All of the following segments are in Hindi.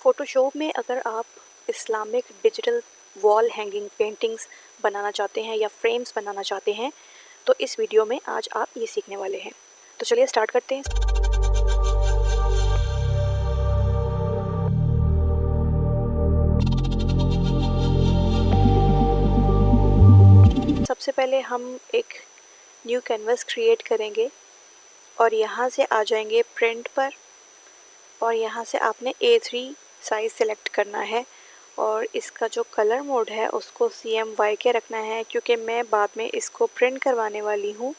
फ़ोटोशॉप में अगर आप Islamic digital wall hanging paintings बनाना चाहते हैं या फ्रेम्स बनाना चाहते हैं तो इस वीडियो में आज आप ये सीखने वाले हैं। तो चलिए स्टार्ट करते हैं। सबसे पहले हम एक न्यू कैनवस क्रिएट करेंगे और यहाँ से आ जाएंगे प्रिंट पर और यहाँ से आपने A3 साइज़ सेलेक्ट करना है और इसका जो कलर मोड है उसको CMYK रखना है क्योंकि मैं बाद में इसको प्रिंट करवाने वाली हूँ।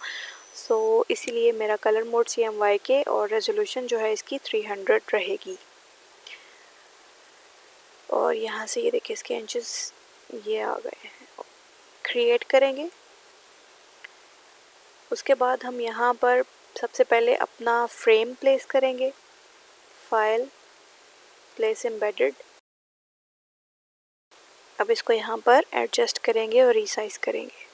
सो इसीलिए मेरा कलर मोड CMYK और रेजोल्यूशन जो है इसकी 300 रहेगी। और यहाँ से ये देखिए इसके इंचेस ये आ गए हैं। क्रिएट करेंगे, उसके बाद हम यहाँ पर सबसे पहले अपना फ्रेम प्लेस करेंगे। File, place embedded. अब इसको यहाँ पर एडजस्ट करेंगे और रीसाइज करेंगे।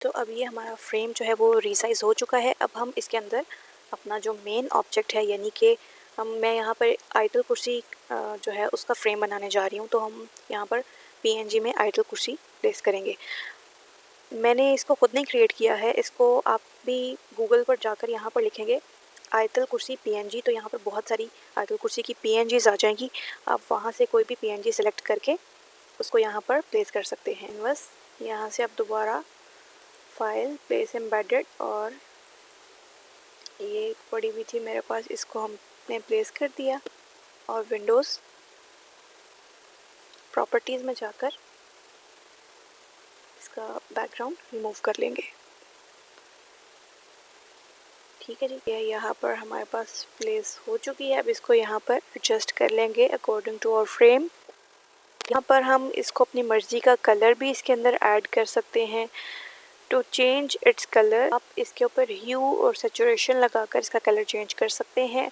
तो अब ये हमारा फ्रेम जो है वो रीसाइज हो चुका है। अब हम इसके अंदर अपना जो मेन ऑब्जेक्ट है यानी कि मैं यहाँ पर आयतल कुर्सी जो है उसका फ्रेम बनाने जा रही हूँ। तो हम यहाँ पर PNG में आयतल कुर्सी प्लेस करेंगे। मैंने इसको खुद नहीं क्रिएट किया है, इसको आप भी गूगल पर जाकर यहाँ पर लिखेंगे आयतल कुर्सी PNG तो यहाँ पर बहुत सारी आयतल कुर्सी की PNGs आ जाएंगी। आप वहाँ से कोई भी PNG सेलेक्ट करके उसको यहाँ पर प्लेस कर सकते हैं। बस यहाँ से आप दोबारा फाइल, प्लेस एम्बेडेड और ये पड़ी हुई थी मेरे पास, इसको हमने प्लेस कर दिया और विंडोज़ प्रॉपर्टीज़ में जाकर इसका बैकग्राउंड रिमूव कर लेंगे। ठीक है जी, ये यहाँ पर हमारे पास प्लेस हो चुकी है। अब इसको यहाँ पर एडजस्ट कर लेंगे अकॉर्डिंग टू आवर फ्रेम। यहाँ पर हम इसको अपनी मर्ज़ी का कलर भी इसके अंदर ऐड कर सकते हैं। टू चेंज इट्स कलर आप इसके ऊपर ह्यू और सैचुरेशन लगाकर इसका कलर चेंज कर सकते हैं।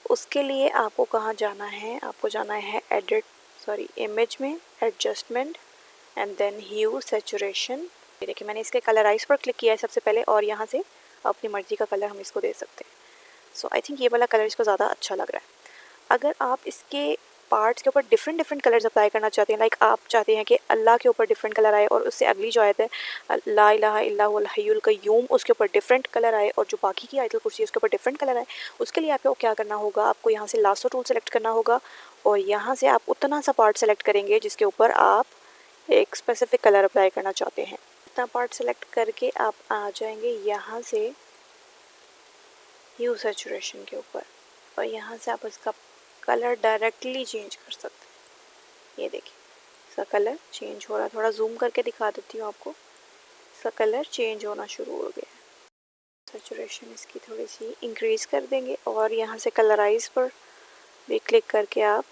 उसके लिए आपको कहाँ जाना है, आपको जाना है इमेज में, adjustment and then hue saturation. देखिए मैंने इसके कलराइज पर क्लिक किया है सबसे पहले और यहाँ से अपनी मर्ज़ी का कलर हम इसको दे सकते हैं। सो आई थिंक ये वाला कलर इसको ज़्यादा अच्छा लग रहा है। अगर आप इसके पार्ट्स के ऊपर डिफरेंट कलर्स अप्लाई करना चाहते हैं, लाइक आप चाहते हैं कि अल्लाह के ऊपर डिफरेंट कलर आए और उससे अगली जो आयत है ला इलाहा इल्लल्लाहुल हय्युल क़य्यूम उसके ऊपर डिफरेंट कलर आए और जो बाकी की आयतल कुर्सी है उसके ऊपर डिफरेंट कलर आए, उसके लिए आपको क्या करना होगा, आपको यहाँ से लासो टूल सेलेक्ट करना होगा और यहाँ से आप उतना सा पार्ट सेलेक्ट करेंगे जिसके ऊपर आप एक स्पेसिफिक कलर अप्लाई करना चाहते हैं। इतना पार्ट सेलेक्ट करके आप आ जाएंगे यहाँ से ह्यू सैचुरेशन के ऊपर और यहाँ से आप इसका कलर डायरेक्टली चेंज कर सकते हैं। ये देखिए इसका कलर चेंज हो रहा है, थोड़ा जूम करके दिखा देती हूँ आपको। इसका कलर चेंज होना शुरू हो गया। सैचुरेशन इसकी थोड़ी सी इंक्रीज कर देंगे और यहाँ से कलराइज पर भी क्लिक करके आप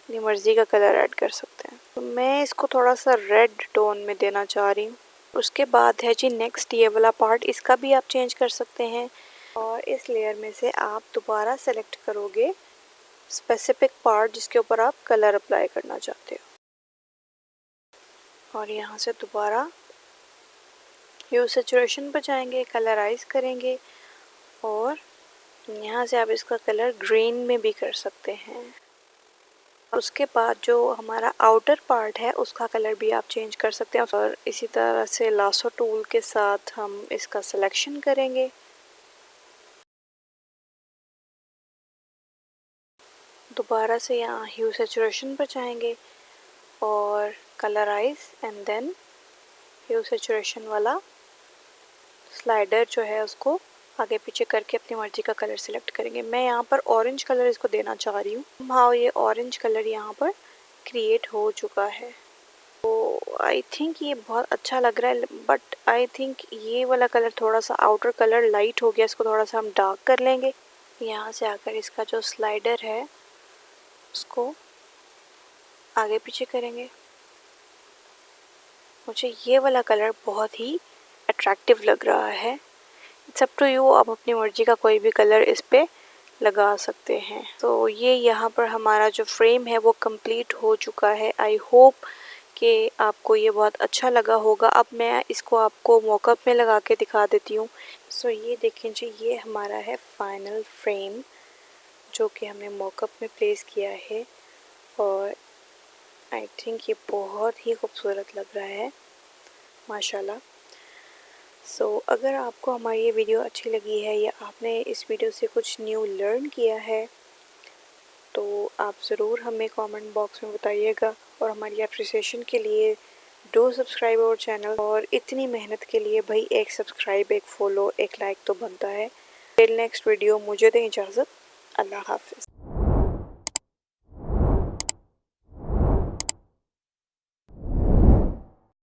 अपनी मर्ज़ी का कलर ऐड कर सकते हैं। तो मैं इसको थोड़ा सा रेड टोन में देना चाह रही हूँ। उसके बाद है जी नेक्स्ट ये वाला पार्ट, इसका भी आप चेंज कर सकते हैं और इस लेयर में से आप दोबारा सेलेक्ट करोगे स्पेसिफिक पार्ट जिसके ऊपर आप कलर अप्लाई करना चाहते हो और यहाँ से दोबारा ह्यू सैचुरेशन पर जाएंगे, कलराइज करेंगे और यहाँ से आप इसका कलर ग्रीन में भी कर सकते हैं। उसके बाद जो हमारा आउटर पार्ट है उसका कलर भी आप चेंज कर सकते हैं और इसी तरह से लासो टूल के साथ हम इसका सिलेक्शन करेंगे। दोबारा से यहाँ ह्यू सैचुरेशन पर जाएंगे और colourise and then hue saturation वाला स्लाइडर जो है उसको आगे पीछे करके अपनी मर्ज़ी का कलर सिलेक्ट करेंगे। मैं यहाँ पर ऑरेंज कलर इसको देना चाह रही हूँ। हाँ, ये ऑरेंज कलर यहाँ पर क्रिएट हो चुका है। तो आई थिंक ये बहुत अच्छा लग रहा है, बट आई थिंक ये वाला कलर थोड़ा सा आउटर कलर लाइट हो गया, इसको थोड़ा सा हम डार्क कर लेंगे। यहाँ से आकर इसका जो स्लाइडर है उसको आगे पीछे करेंगे। मुझे ये वाला कलर बहुत ही अट्रैक्टिव लग रहा है। इट्स अप टू यू, आप अपनी मर्ज़ी का कोई भी कलर इस पे लगा सकते हैं। तो ये यहाँ पर हमारा जो फ्रेम है वो कंप्लीट हो चुका है। आई होप कि आपको ये बहुत अच्छा लगा होगा। अब मैं इसको आपको मॉकअप में लगा के दिखा देती हूँ। सो ये देखें जी, ये हमारा है फाइनल फ्रेम जो कि हमने मॉकअप में प्लेस किया है और आई थिंक ये बहुत ही खूबसूरत लग रहा है माशाल्लाह। अगर आपको हमारी ये वीडियो अच्छी लगी है या आपने इस वीडियो से कुछ न्यू लर्न किया है तो आप ज़रूर हमें कमेंट बॉक्स में बताइएगा और हमारी अप्रिसिएशन के लिए डू सब्सक्राइब आवर चैनल। और इतनी मेहनत के लिए भाई एक सब्सक्राइब, एक फॉलो, एक लाइक तो बनता है। टिल नेक्स्ट वीडियो, मुझे दें इजाज़त। अल्लाह हाफिज़।